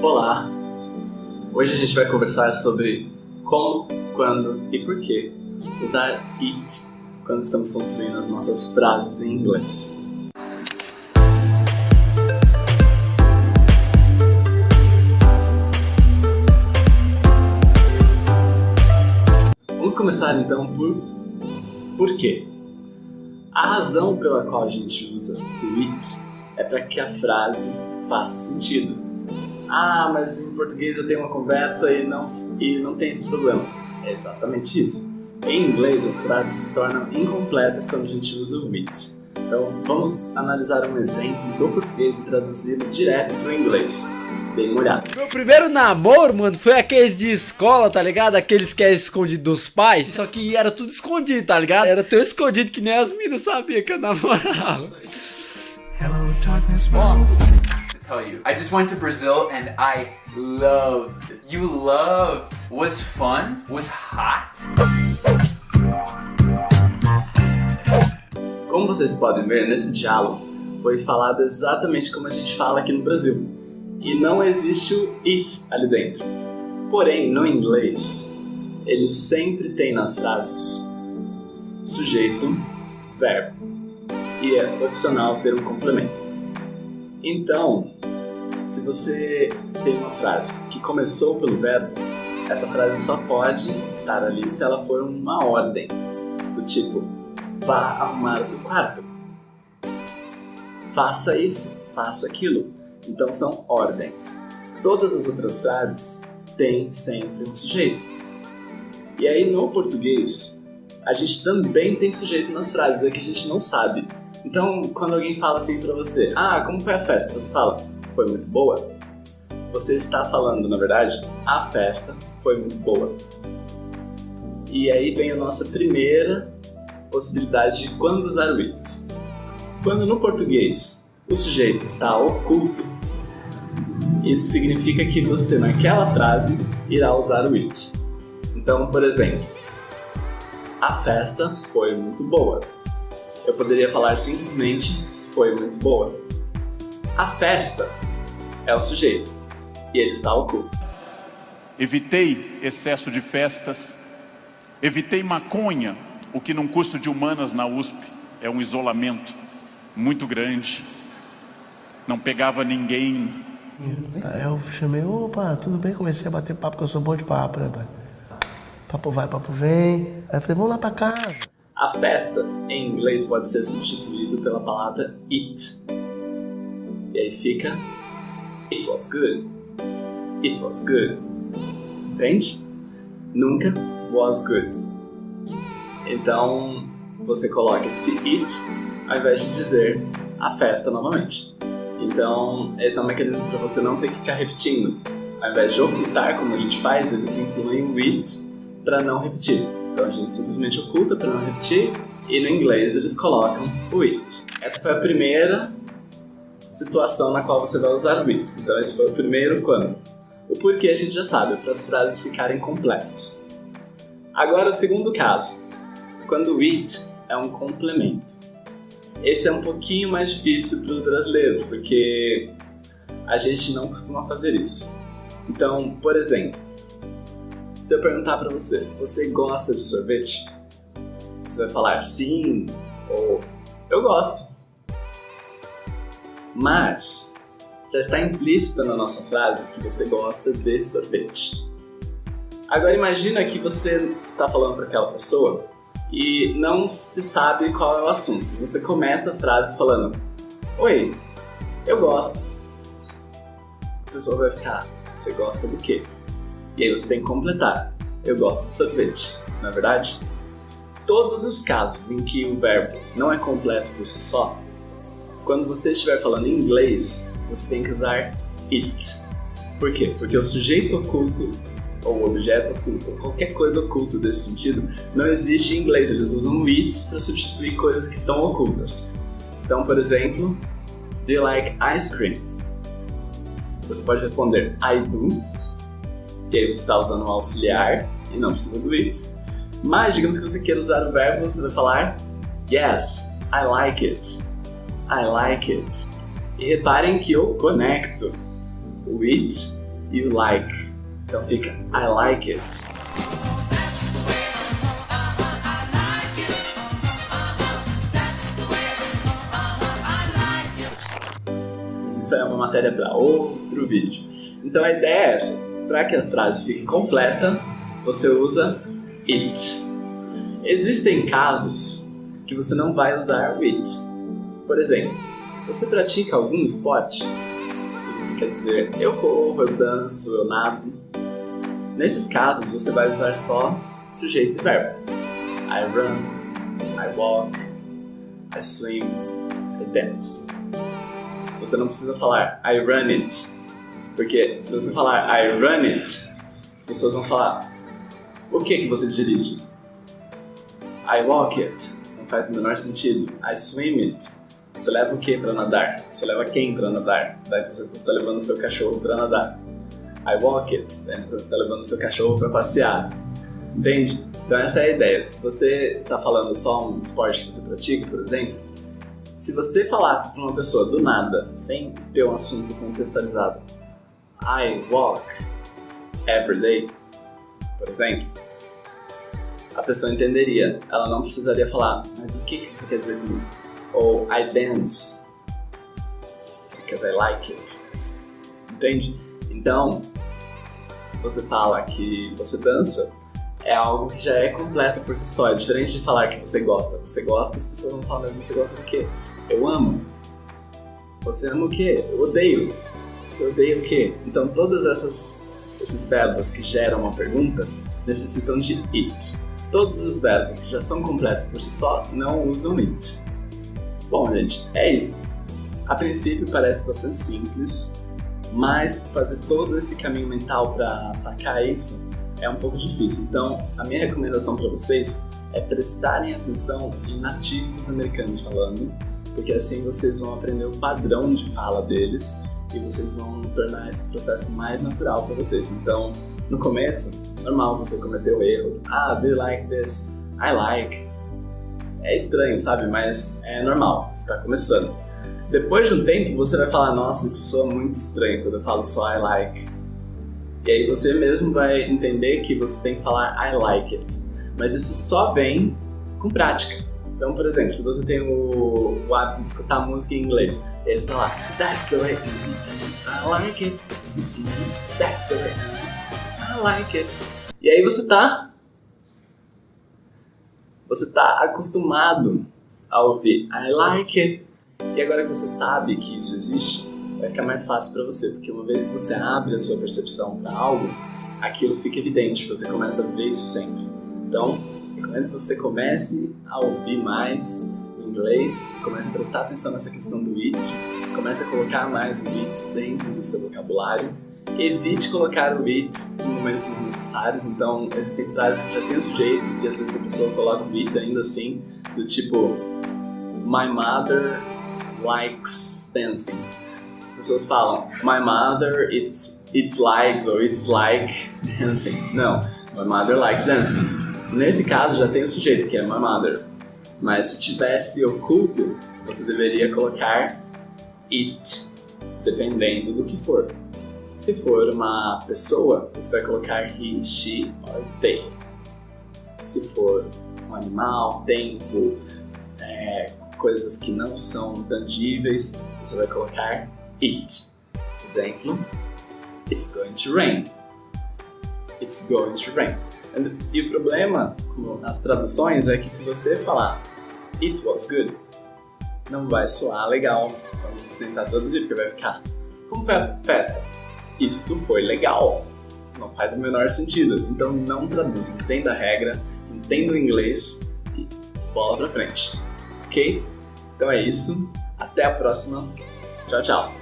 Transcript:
Olá! Hoje a gente vai conversar sobre como, quando e por que usar it quando estamos construindo as nossas frases em inglês. Vamos começar então por quê? A razão pela qual a gente usa o it é para que a frase faça sentido. Ah, mas em português eu tenho uma conversa e não tem esse problema. É exatamente isso. Em inglês as frases se tornam incompletas quando a gente usa o it. Então vamos analisar um exemplo do português e traduzi-lo direto para o inglês. Dê uma olhada. Meu primeiro namoro, mano, foi aqueles de escola, tá ligado? Aqueles que é escondido dos pais. Só que era tudo escondido, tá ligado? Era tão escondido que nem as meninas sabiam que eu namorava. Hello, darkness. Tell you, I just went to Brazil and I loved. You loved. Was fun. Was hot. Como vocês podem ver, nesse diálogo foi falado exatamente como a gente fala aqui no Brasil. E não existe o it ali dentro. Porém, no inglês, ele sempre tem nas frases sujeito, verbo. E é opcional ter um complemento. Então, se você tem uma frase que começou pelo verbo, essa frase só pode estar ali se ela for uma ordem. Do tipo, vá arrumar o seu quarto. Faça isso, faça aquilo. Então são ordens. Todas as outras frases têm sempre um sujeito. E aí no português, a gente também tem sujeito nas frases, é que a gente não sabe. Então quando alguém fala assim pra você, como foi a festa? Você fala, foi muito boa. Você está falando, na verdade, a festa foi muito boa. E aí vem a nossa primeira possibilidade de quando usar o it. Quando no português o sujeito está oculto, isso significa que você, naquela frase, irá usar o it. Então, por exemplo, a festa foi muito boa. Eu poderia falar simplesmente, foi muito boa. A festa é o sujeito, e ele está oculto. Evitei excesso de festas, evitei maconha, o que num curso de humanas na USP é um isolamento muito grande. Não pegava ninguém. Aí eu chamei, opa, tudo bem? Comecei a bater papo, porque eu sou bom de papo, né, pai? Papo vai, papo vem. Aí eu falei, vamos lá pra casa. A festa, em inglês, pode ser substituído pela palavra it. E aí fica, it was good. It was good. Entende? Nunca was good. Então, você coloca esse it, ao invés de dizer a festa novamente. Então, esse é um mecanismo para você não ter que ficar repetindo. Ao invés de ocultar, como a gente faz, eles incluem o it para não repetir. Então a gente simplesmente oculta para não repetir e no inglês eles colocam o it. Essa foi a primeira situação na qual você vai usar o it. Então esse foi o primeiro quando. O porquê a gente já sabe, para as frases ficarem completas. Agora o segundo caso, quando o it é um complemento. Esse é um pouquinho mais difícil para os brasileiros, porque a gente não costuma fazer isso. Então, por exemplo, se eu perguntar para você, você gosta de sorvete? Você vai falar sim ou eu gosto. Mas já está implícita na nossa frase que você gosta de sorvete. Agora imagina que você está falando com aquela pessoa e não se sabe qual é o assunto. Você começa a frase falando, oi, eu gosto. A pessoa vai ficar, você gosta do quê? E aí você tem que completar, eu gosto de sorvete, não é verdade? Todos os casos em que o verbo não é completo por si só, quando você estiver falando em inglês, você tem que usar it. Por quê? Porque o sujeito oculto ou objeto oculto, ou qualquer coisa oculta desse sentido, não existe em inglês. Eles usam o it para substituir coisas que estão ocultas. Então, por exemplo, do you like ice cream? Você pode responder I do, e aí você está usando um auxiliar e não precisa do it. Mas, digamos que você queira usar o verbo, você vai falar yes, I like it. I like it. E reparem que eu conecto o it you like. Então fica I like it. Mas isso é uma matéria para outro vídeo. Então a ideia é essa. Para que a frase fique completa, você usa it. Existem casos que você não vai usar o it. Por exemplo, você pratica algum esporte? Você quer dizer, eu corro, eu danço, eu nado. Nesses casos, você vai usar só sujeito e verbo. I run, I walk, I swim, I dance. Você não precisa falar I run it, porque se você falar I run it, as pessoas vão falar, o que você dirige? I walk it, não faz o menor sentido. I swim it, você leva o que para nadar? Você leva quem para nadar? Daí você está levando o seu cachorro para nadar. I walk it, daí você está levando o seu cachorro para passear. Entende? Então essa é a ideia. Se você está falando só um esporte que você pratica, por exemplo, se você falasse para uma pessoa do nada, sem ter um assunto contextualizado, I walk every day, por exemplo, a pessoa entenderia. Ela não precisaria falar, mas o que você quer dizer com isso? Ou I dance because I like it. Entende? Então, você fala que você dança é algo que já é completo por si só. É diferente de falar que você gosta. Você gosta, as pessoas vão falar, mas você gosta do quê? Eu amo. Você ama o quê? Eu odeio. Você odeia o quê? Então, todos esses verbos que geram uma pergunta necessitam de it. Todos os verbos que já são completos por si só não usam it. Bom, gente, é isso. A princípio parece bastante simples, mas fazer todo esse caminho mental para sacar isso é um pouco difícil. Então, a minha recomendação para vocês é prestarem atenção em nativos americanos falando, porque assim vocês vão aprender o padrão de fala deles e vocês vão tornar esse processo mais natural para vocês. Então, no começo, normal você cometer o erro. Do you like this? I like. É estranho, sabe? Mas é normal, você está começando. Depois de um tempo, você vai falar, nossa, isso soa muito estranho quando eu falo só I like. E aí você mesmo vai entender que você tem que falar I like it. Mas isso só vem com prática. Então, por exemplo, se você tem o hábito de escutar música em inglês, e aí você tá lá, that's the way, I like it, that's the way, I like it. E aí você tá acostumado a ouvir I like it. E agora que você sabe que isso existe, vai ficar mais fácil para você, porque uma vez que você abre a sua percepção para algo, aquilo fica evidente, você começa a ver isso sempre. Então, recomendo que você comece a ouvir mais o inglês, comece a prestar atenção nessa questão do it, comece a colocar mais o it dentro do seu vocabulário, evite colocar o it em momentos desnecessários. Então, existem frases que já tem o sujeito e às vezes a pessoa coloca o it ainda assim, do tipo My mother likes dancing. As pessoas falam my mother it likes ou it's like dancing. Não, my mother likes dancing. Nesse caso já tem o sujeito que é my mother. Mas se tivesse oculto, você deveria colocar it, dependendo do que for. Se for uma pessoa, você vai colocar he, she or they. Se for um animal, tempo, coisas que não são tangíveis, você vai colocar it. Exemplo, it's going to rain. It's going to rain. E o problema com as traduções é que se você falar it was good, não vai soar legal quando você tentar traduzir, porque vai ficar como foi a festa? Isto foi legal. Não faz o menor sentido. Então não traduz, entenda a regra, entenda o inglês e bola pra frente. Ok? Então é isso. Até a próxima. Tchau, tchau.